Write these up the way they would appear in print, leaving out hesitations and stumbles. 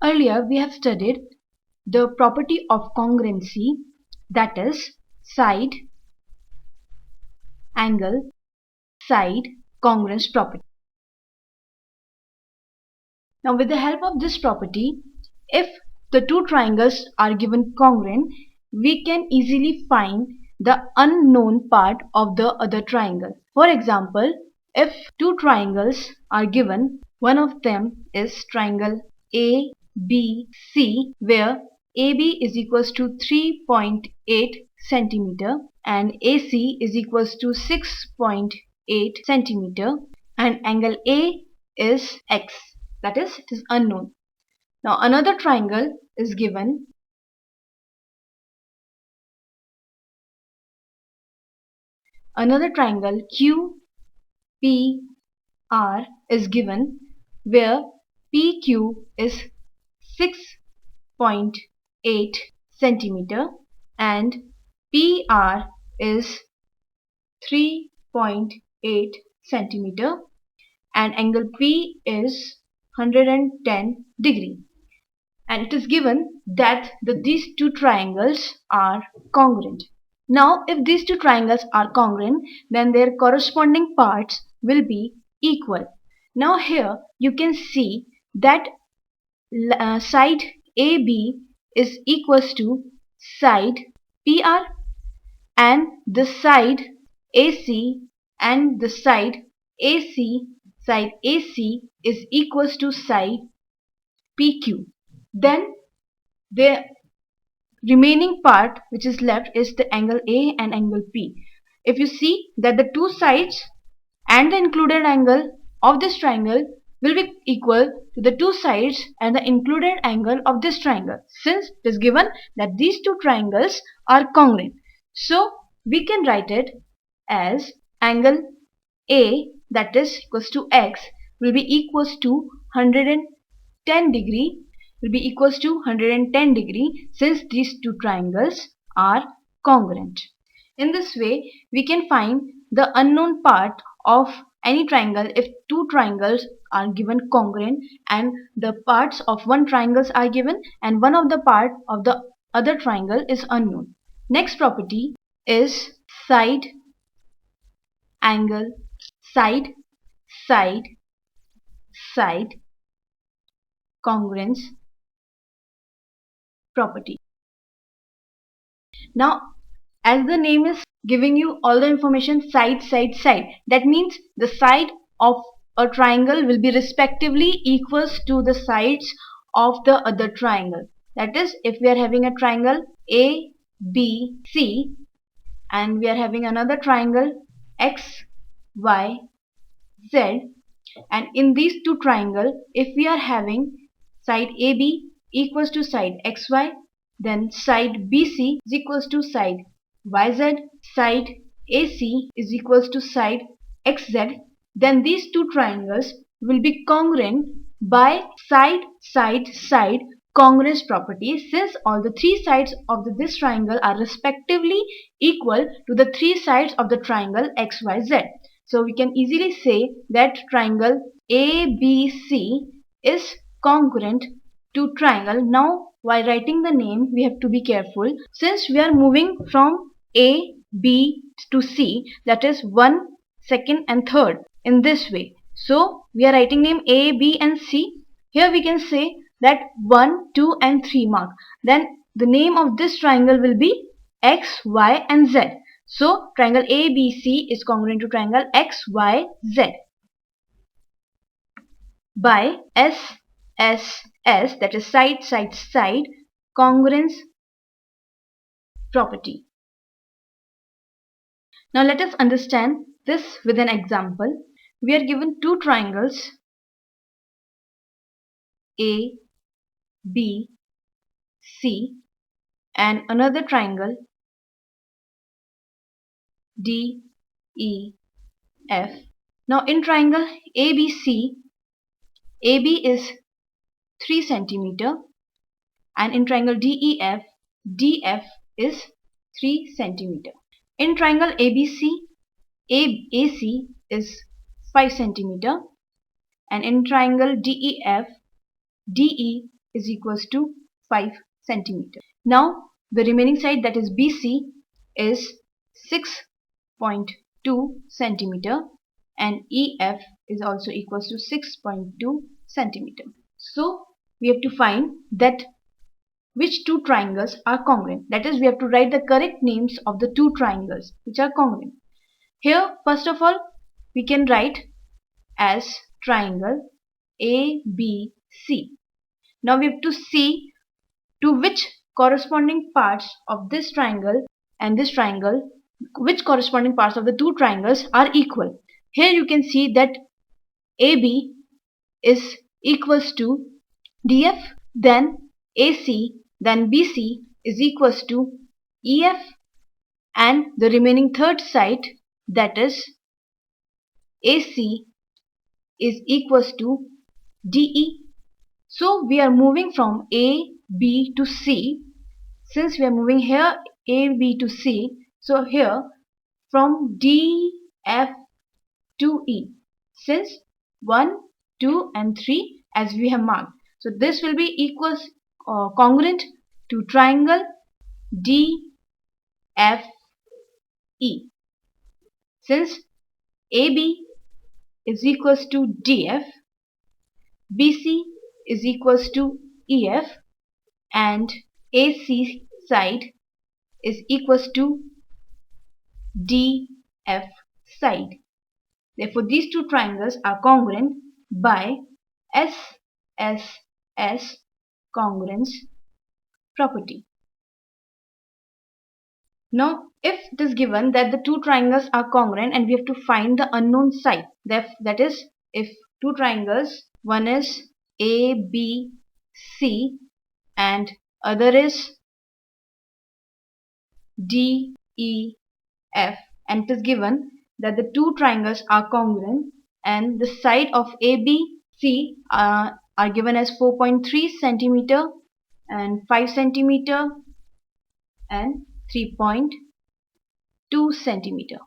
Earlier we have studied the property of congruency, that is side, angle, side congruence property. Now with the help of this property, if the two triangles are given congruent, we can easily find the unknown part of the other triangle. For example, if two triangles are given, one of them is triangle ABC, where AB is equals to 3.8 centimeter and AC is equals to 6.8 centimeter, and angle A is X, that is, it is unknown. Now another triangle is given. Another triangle QPR is given, where PQ is 6.8 centimeter and PR is 3.8 centimeter, and angle P is 110 degree. And it is given that these two triangles are congruent. Now if these two triangles are congruent, then their corresponding parts will be equal. Now here you can see that side AB is equals to side PR, and the side AC and the side AC is equals to side PQ. Then the remaining part which is left is the angle A and angle P. If you see that the two sides and the included angle of this triangle will be equal to the two sides and the included angle of this triangle, since it is given that these two triangles are congruent. So we can write it as angle A, that is equals to X, will be equals to 110 degree, since these two triangles are congruent. In this way we can find the unknown part of any triangle if two triangles are given congruent and the parts of one triangle are given and one of the part of the other triangle is unknown. Next property is side, angle, side, side, side congruence property. Now as the name is giving you all the information side, side, side, that means the side of a triangle will be respectively equals to the sides of the other triangle. That is, if we are having a triangle ABC and we are having another triangle XYZ, and in these two triangles if we are having side AB equals to side XY, then side BC is equals to side YZ, side AC is equals to side XZ, then these two triangles will be congruent by side, side, side congruence property, since all the three sides of this triangle are respectively equal to the three sides of the triangle XYZ. So we can easily say that triangle ABC is congruent to triangle. Now while writing the name we have to be careful, since we are moving from A, B to C, that is 1, 2nd and 3rd in this way. So we are writing name A, B and C. Here we can say that 1, 2 and 3 mark. Then the name of this triangle will be X, Y and Z. So triangle ABC is congruent to triangle XYZ by SSS, that is side, side, side congruence property. Now let us understand this with an example. We are given two triangles A, B, C and another triangle D, E, F. Now in triangle ABC, AB is 3 centimeter and in triangle DEF, DF is 3 centimeter. In triangle ABC, AC is 5 centimeter and in triangle DEF, DE is equals to 5 centimeter. Now the remaining side, that is BC, is 6.2 centimeter and EF is also equals to 6.2 centimeter. So we have to find that which two triangles are congruent. That is, we have to write the correct names of the two triangles which are congruent. Here, first of all, we can write as triangle ABC. Now we have to see to which corresponding parts of this triangle and this triangle, which corresponding parts of the two triangles are equal. Here you can see that AB is equals to DF, then AC, then BC is equals to EF, and the remaining third side, that is AC, is equals to DE. So we are moving from A, B to C. Since we are moving here A, B to C, so here from D, F to E. Since 1, 2 and 3 as we have marked. So this will be equals congruent to triangle DFE. Since AB is equals to DF, BC is equals to EF, and AC side is equals to DF side. Therefore, these two triangles are congruent by SSS congruence property. Now, if it is given that the two triangles are congruent and we have to find the unknown side, that is, if two triangles, one is ABC and other is DEF, and it is given that the two triangles are congruent and the side of ABC are given as 4.3 centimeter and 5 centimeter and 3.2 centimeter.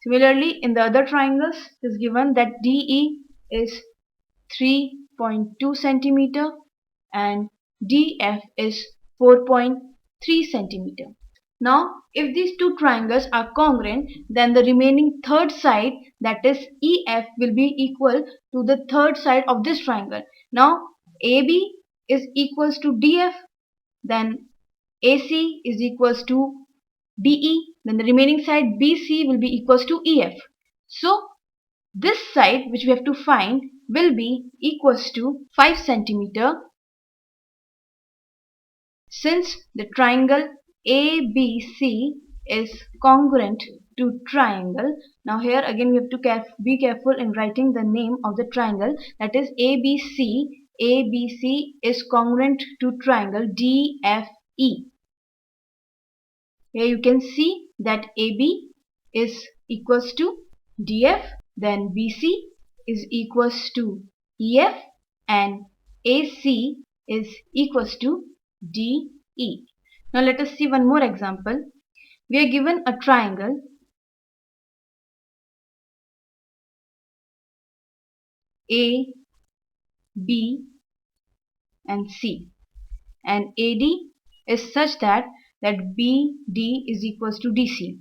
Similarly, in the other triangles, it is given that DE is 3.2 centimeter and DF is 4.3 centimeter. Now, if these two triangles are congruent, then the remaining third side, that is EF, will be equal to the third side of this triangle. Now, AB is equals to DF, then AC is equals to DE, then the remaining side BC will be equals to EF. So, this side which we have to find will be equals to 5 centimeter. Since the triangle ABC is congruent to triangle, now here again we have to be careful in writing the name of the triangle, that is ABC. ABC is congruent to triangle DFE. Here you can see that AB is equals to DF, then BC is equals to EF, and AC is equals to DE. Now let us see one more example. We are given a triangle A, B and C, and AD is such that BD is equals to DC.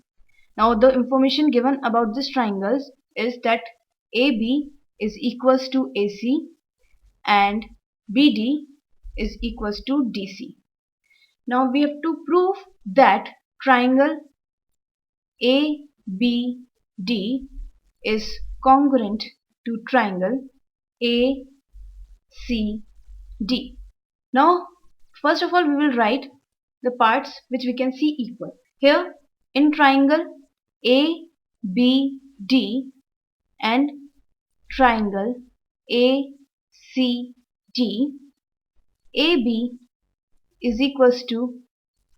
Now the information given about this triangles is that AB is equals to AC and BD is equals to DC. Now we have to prove that triangle ABD is congruent to triangle ACD. Now first of all we will write the parts which we can see equal. Here in triangle ABD and triangle ACD, AB is equals to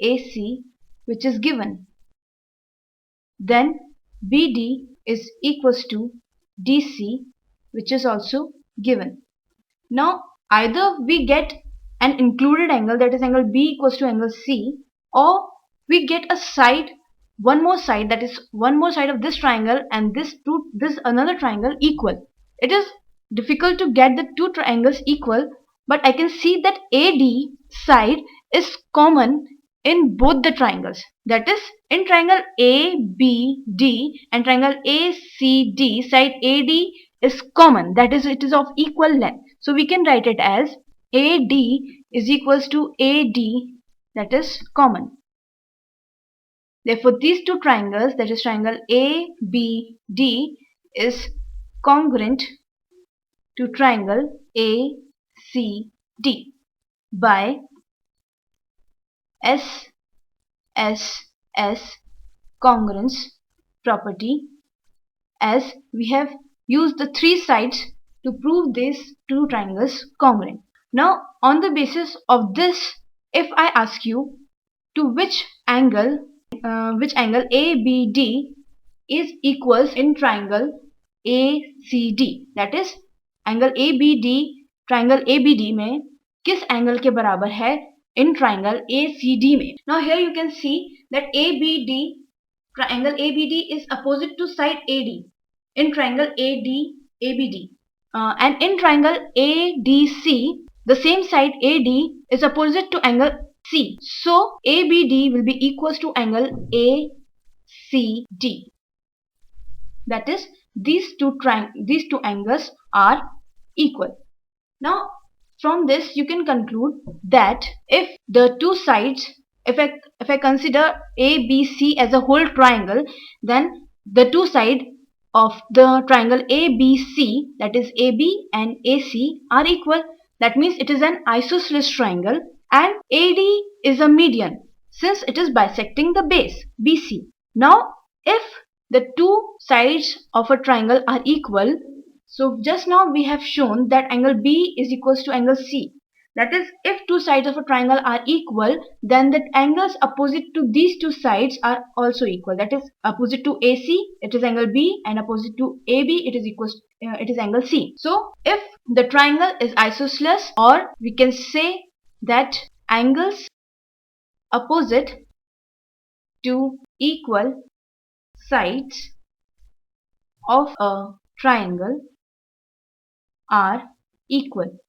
AC, which is given. Then BD is equals to DC, which is also given. Now either we get an included angle, that is angle B equals to angle C, or we get a side, one more side, that is one more side of this triangle and this another triangle equal. It is difficult to get the two triangles equal but I can see that AD side is common in both the triangles. That is, in triangle ABD and triangle ACD, side AD is common. That is, it is of equal length. So we can write it as AD is equals to AD, that is common. Therefore, these two triangles, that is triangle ABD, is congruent to triangle ACD by SSS congruence property, as we have used the three sides to prove these two triangles congruent. Now, on the basis of this, if I ask you to which angle ABD is equals in triangle ACD, that is angle ABD, triangle ABD में किस angle के बराबर है in triangle ACD में. Now here you can see that triangle ABD is opposite to side AD in triangle ABD, and in triangle ADC the same side AD is opposite to angle C. So ABD will be equals to angle ACD. That is, these two angles are equal. Now from this you can conclude that if the two sides, if I consider ABC as a whole triangle, then the two sides of the triangle ABC, that is AB and AC, are equal. That means it is an isosceles triangle, and AD is a median since it is bisecting the base BC. Now if the two sides of a triangle are equal, so just now we have shown that angle B is equals to angle C. That is, if two sides of a triangle are equal, then the angles opposite to these two sides are also equal. That is, opposite to AC, it is angle B, and opposite to AB, it is angle C. So, if the triangle is isosceles, or we can say that angles opposite to equal sides of a triangle are equal.